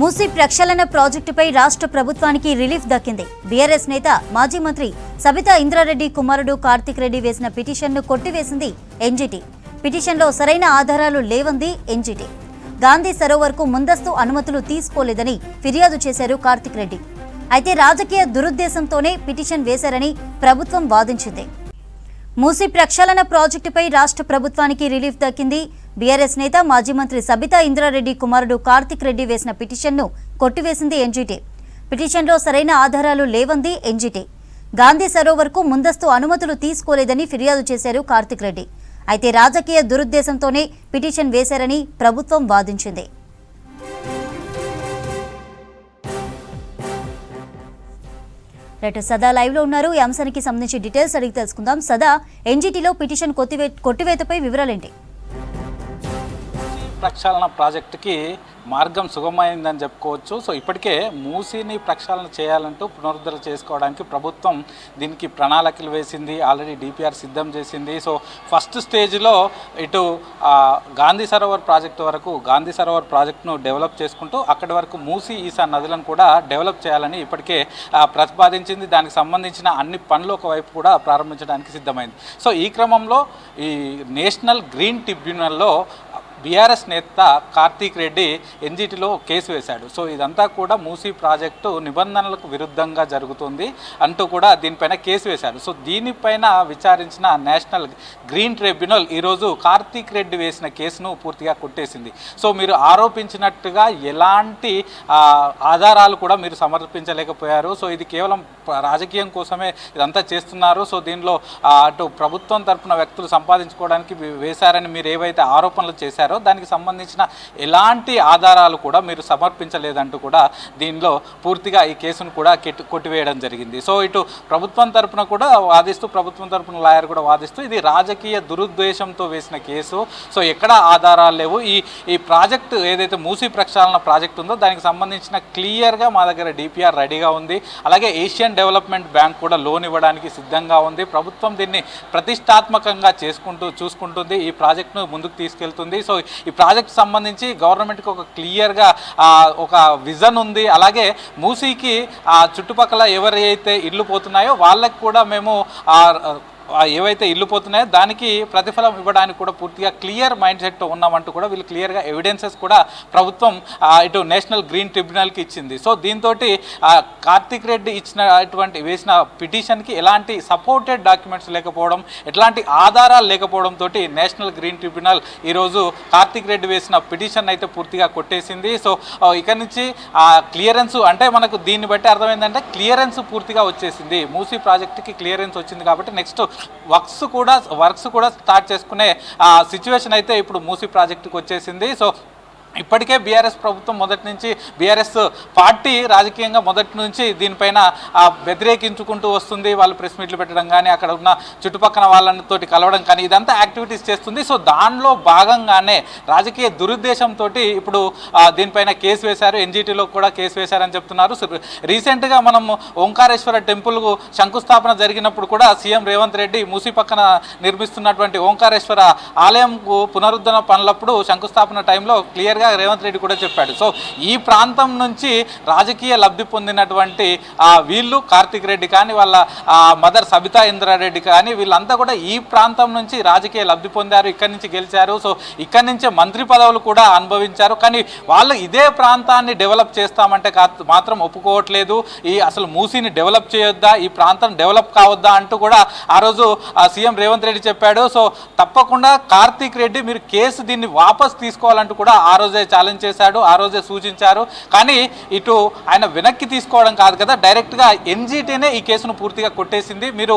మూసీ ప్రక్షాళన ప్రాజెక్టుపై రాష్ట్ర ప్రభుత్వానికి రిలీఫ్ దక్కింది. బీఆర్ఎస్ నేత మాజీ మంత్రి సబితా ఇంద్రారెడ్డి కుమారుడు కార్తిక్ రెడ్డి వేసిన పిటిషన్ను కొట్టివేసింది ఎన్జీటీ. పిటిషన్లో సరైన ఆధారాలు లేవంది ఎన్జీటీ. గాంధీ సరోవర్కు ముందస్తు అనుమతులు తీసుకోలేదని ఫిర్యాదు చేశారు కార్తిక్ రెడ్డి. అయితే రాజకీయ దురుద్దేశంతోనే పిటిషన్ వేశారని ప్రభుత్వం వాదించింది. మూసీ ప్రక్షాళన ప్రాజెక్టుపై రాష్ట్ర ప్రభుత్వానికి రిలీఫ్ దక్కింది. బీఆర్ఎస్ నేత మాజీ మంత్రి సబితా ఇంద్రారెడ్డి కుమారుడు కార్తిక్ రెడ్డి వేసిన పిటిషన్ను కొట్టివేసింది ఎన్జీటీ. పిటిషన్లో సరైన ఆధారాలు లేవంది ఎన్జీటీ. గాంధీ సరోవర్కు ముందస్తు అనుమతులు తీసుకోలేదని ఫిర్యాదు చేశారు కార్తిక్ రెడ్డి. అయితే రాజకీయ దురుద్దేశంతోనే పిటిషన్ వేశారని ప్రభుత్వం వాదించింది. రైట్, సదా లైవ్ లో ఉన్నారు. ఈ అంశానికి సంబంధించి డీటెయిల్స్ అడిగి తెలుసుకుందాం. సదా, ఎన్జీటీలో పిటిషన్ కొట్టివేతపై వివరాలేంటి? ప్రక్షాళన ప్రాజెక్టుకి మార్గం సుగమైందని చెప్పుకోవచ్చు. సో ఇప్పటికే మూసీని ప్రక్షాళన చేయాలంటూ పునరుద్ధరణ చేసుకోవడానికి ప్రభుత్వం దీనికి ప్రణాళికలు వేసింది, ఆల్రెడీ డిపిఆర్ సిద్ధం చేసింది. సో ఫస్ట్ స్టేజ్లో ఇటు గాంధీ సరోవర్ ప్రాజెక్టు వరకు గాంధీ సరోవర్ ప్రాజెక్టును డెవలప్ చేసుకుంటూ అక్కడి వరకు మూసీ ఈసా నదులను కూడా డెవలప్ చేయాలని ఇప్పటికే ప్రతిపాదించింది. దానికి సంబంధించిన అన్ని పనులు ఒకవైపు కూడా ప్రారంభించడానికి సిద్ధమైంది. సో ఈ క్రమంలో ఈ నేషనల్ గ్రీన్ ట్రిబ్యునల్లో బీఆర్ఎస్ నేత కార్తిక్ రెడ్డి ఎన్జీటీలో కేసు వేశాడు. సో ఇదంతా కూడా మూసీ ప్రాజెక్టు నిబంధనలకు విరుద్ధంగా జరుగుతుంది అంటూ కూడా దీనిపైన కేసు వేశాడు. సో దీనిపైన విచారించిన నేషనల్ గ్రీన్ ట్రిబ్యునల్ ఈరోజు కార్తిక్ రెడ్డి వేసిన కేసును పూర్తిగా కొట్టేసింది. సో మీరు ఆరోపించినట్టుగా ఎలాంటి ఆధారాలు కూడా మీరు సమర్పించలేకపోయారు. సో ఇది కేవలం రాజకీయం కోసమే ఇదంతా చేస్తున్నారు. సో దీనిలో అటు ప్రభుత్వం తరఫున వ్యక్తులు సంపాదించుకోవడానికి వేశారని మీరు ఏవైతే ఆరోపణలు చేశారో దానికి సంబంధించిన ఎలాంటి ఆధారాలు కూడా మీరు సమర్పించలేదంటూ కూడా దీనిలో పూర్తిగా ఈ కేసును కూడా కొట్టివేయడం జరిగింది. సో ఇటు ప్రభుత్వం తరఫున కూడా వాదిస్తూ, ప్రభుత్వం తరఫున లాయర్ కూడా వాదిస్తూ ఇది రాజకీయ దురుద్దేశంతో వేసిన కేసు. సో ఎక్కడ ఆధారాలు లేవు. ఈ ప్రాజెక్టు ఏదైతే మూసీ ప్రక్షాళన ప్రాజెక్టు ఉందో దానికి సంబంధించిన క్లియర్గా మా దగ్గర డిపిఆర్ రెడీగా ఉంది. అలాగే ఏషియన్ డెవలప్మెంట్ బ్యాంక్ కూడా లోన్ ఇవ్వడానికి సిద్ధంగా ఉంది. ప్రభుత్వం దీన్ని ప్రతిష్టాత్మకంగా చూసుకుంటుంది, ఈ ప్రాజెక్టును ముందుకు తీసుకెళ్తుంది. సో ఈ ప్రాజెక్ట్ సంబంధించి గవర్నమెంట్కి ఒక క్లియర్గా ఒక విజన్ ఉంది. అలాగే మూసీకి చుట్టుపక్కల ఎవరైతే ఇళ్ళు పోతున్నాయో వాళ్ళకి కూడా మేము ఏవైతే ఇల్లు పోతున్నాయో దానికి ప్రతిఫలం ఇవ్వడానికి కూడా పూర్తిగా క్లియర్ మైండ్ సెట్తో ఉన్నామంటూ కూడా వీళ్ళు క్లియర్గా ఎవిడెన్సెస్ కూడా ప్రభుత్వం ఇటు నేషనల్ గ్రీన్ ట్రిబ్యునల్కి ఇచ్చింది. సో దీంతో కార్తిక్ రెడ్డి వేసిన పిటిషన్కి ఎలాంటి సపోర్టెడ్ డాక్యుమెంట్స్ లేకపోవడం, ఎట్లాంటి ఆధారాలు లేకపోవడంతో నేషనల్ గ్రీన్ ట్రిబ్యునల్ ఈరోజు కార్తిక్ రెడ్డి వేసిన పిటిషన్ అయితే పూర్తిగా కొట్టేసింది. సో ఇక్కడి నుంచి క్లియరెన్స్ అంటే మనకు దీన్ని బట్టి అర్థమైందంటే క్లియరెన్స్ పూర్తిగా వచ్చేసింది. మూసీ ప్రాజెక్టుకి క్లియరెన్స్ వచ్చింది కాబట్టి నెక్స్ట్ వర్క్స్ కూడా స్టార్ట్ చేసుకునే సిచ్యువేషన్ అయితే ఇప్పుడు మూసీ ప్రాజెక్టుకు వచ్చేసింది. సో ఇప్పటికే బీఆర్ఎస్ ప్రభుత్వం మొదటి నుంచి, బీఆర్ఎస్ పార్టీ రాజకీయంగా మొదటి నుంచి దీనిపైన వ్యతిరేకించుకుంటూ వస్తుంది. వాళ్ళు ప్రెస్ మీట్లు పెట్టడం కానీ, అక్కడ ఉన్న చుట్టుపక్కల వాళ్ళతోటి కలవడం కానీ ఇదంతా యాక్టివిటీస్ చేస్తుంది. సో దానిలో భాగంగానే రాజకీయ దురుద్దేశంతో ఇప్పుడు దీనిపైన కేసు వేశారు. ఎన్జీటీలో కూడా కేసు వేశారని చెప్తున్నారు. రీసెంట్గా మనం ఓంకారేశ్వర టెంపుల్ శంకుస్థాపన జరిగినప్పుడు కూడా సీఎం రేవంత్ రెడ్డి మూసీ పక్కన నిర్మిస్తున్నటువంటి ఓంకారేశ్వర ఆలయం పునరుద్ధరణ పనులప్పుడు శంకుస్థాపన టైంలో క్లియర్గా రేవంత్ రెడ్డి కూడా చెప్పాడు. సో ఈ ప్రాంతం నుంచి రాజకీయ లబ్ధి పొందినటువంటి వీళ్ళు కార్తిక్ రెడ్డి కానీ, వాళ్ళ మదర్ సబితా ఇంద్రారెడ్డి కానీ వీళ్ళంతా కూడా ఈ ప్రాంతం నుంచి రాజకీయ లబ్ధి పొందారు, ఇక్కడి నుంచి గెలిచారు. సో ఇక్కడి నుంచే మంత్రి పదవులు కూడా అనుభవించారు. కానీ వాళ్ళు ఇదే ప్రాంతాన్ని డెవలప్ చేస్తామంటే మాత్రం ఒప్పుకోవట్లేదు. అసలు మూసీని డెవలప్ చేయొద్దా, ఈ ప్రాంతం డెవలప్ కావద్దా అంటూ కూడా ఆ రోజు సీఎం రేవంత్ రెడ్డి చెప్పాడు. సో తప్పకుండా కార్తిక్ రెడ్డి మీరు కేసు దీన్ని వాపస్ తీసుకోవాలంటూ కూడా ఆ రోజే ఛాలెంజ్ చేశాడు, ఆ రోజే సూచించారు. కానీ ఇటు ఆయన వెనక్కి తీసుకోవడం కాదు కదా, డైరెక్ట్గా ఎన్జీటీనే ఈ కేసును పూర్తిగా కొట్టేసింది. మీరు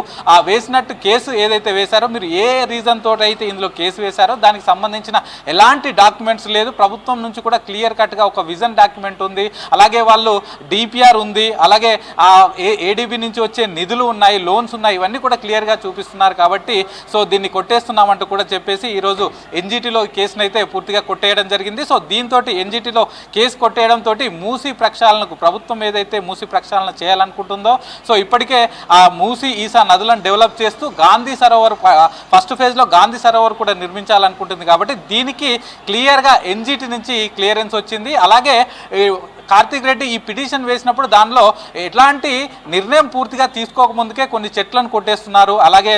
వేసినట్టు కేసు ఏదైతే వేశారో, మీరు ఏ రీజన్ తోటి అయితే ఇందులో కేసు వేశారో దానికి సంబంధించిన ఎలాంటి డాక్యుమెంట్స్ లేదు. ప్రభుత్వం నుంచి కూడా క్లియర్ కట్గా ఒక విజన్ డాక్యుమెంట్ ఉంది, అలాగే వాళ్ళు డిపిఆర్ ఉంది, అలాగే ఏడీబీ నుంచి వచ్చే నిధులు ఉన్నాయి, లోన్స్ ఉన్నాయి, ఇవన్నీ కూడా క్లియర్గా చూపిస్తున్నారు. కాబట్టి సో దీన్ని కొట్టేస్తున్నామంటూ కూడా చెప్పేసి ఈరోజు ఎన్జీటీలో కేసును అయితే పూర్తిగా కొట్టేయడం జరిగింది. సో దీంతో ఎన్జీటీలో కేసు కొట్టేయడంతో మూసీ ప్రక్షాళనకు ప్రభుత్వం ఏదైతే మూసీ ప్రక్షాళన చేయాలనుకుంటుందో, సో ఇప్పటికే మూసీ ఈసా నదులను డెవలప్ చేస్తూ గాంధీ సరోవర్ ఫస్ట్ ఫేజ్లో గాంధీ సరోవర్ కూడా నిర్మించాలనుకుంటుంది. కాబట్టి దీనికి క్లియర్గా ఎన్జీటీ నుంచి క్లియరెన్స్ వచ్చింది. అలాగే కార్తీక్ రెడ్డి ఈ పిటిషన్ వేసినప్పుడు దానిలో ఎట్లాంటి నిర్ణయం పూర్తిగా తీసుకోకముందుకే కొన్ని చెట్లను కొట్టేస్తున్నారు, అలాగే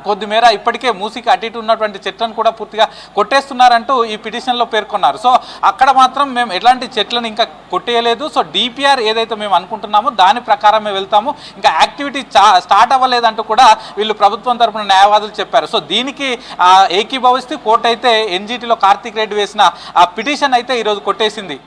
కొద్దిమేర ఇప్పటికే మూసికి అటు ఇటు ఉన్నటువంటి చెట్లను కూడా పూర్తిగా కొట్టేస్తున్నారంటూ ఈ పిటిషన్లో పేర్కొన్నారు. సో అక్కడ మాత్రం మేము ఎట్లాంటి చెట్లను ఇంకా కొట్టేయలేదు, సో డిపిఆర్ ఏదైతే మేము అనుకుంటున్నామో దాని ప్రకారమే వెళ్తాము, ఇంకా యాక్టివిటీ స్టార్ట్ అవ్వలేదంటూ కూడా వీళ్ళు ప్రభుత్వం తరపున న్యాయవాదులు చెప్పారు. సో దీనికి ఏకీభవిస్తూ కోర్టు అయితే ఎన్జిటిలో కార్తీక్ రెడ్డి వేసిన ఆ పిటిషన్ అయితే ఈరోజు కొట్టేసింది.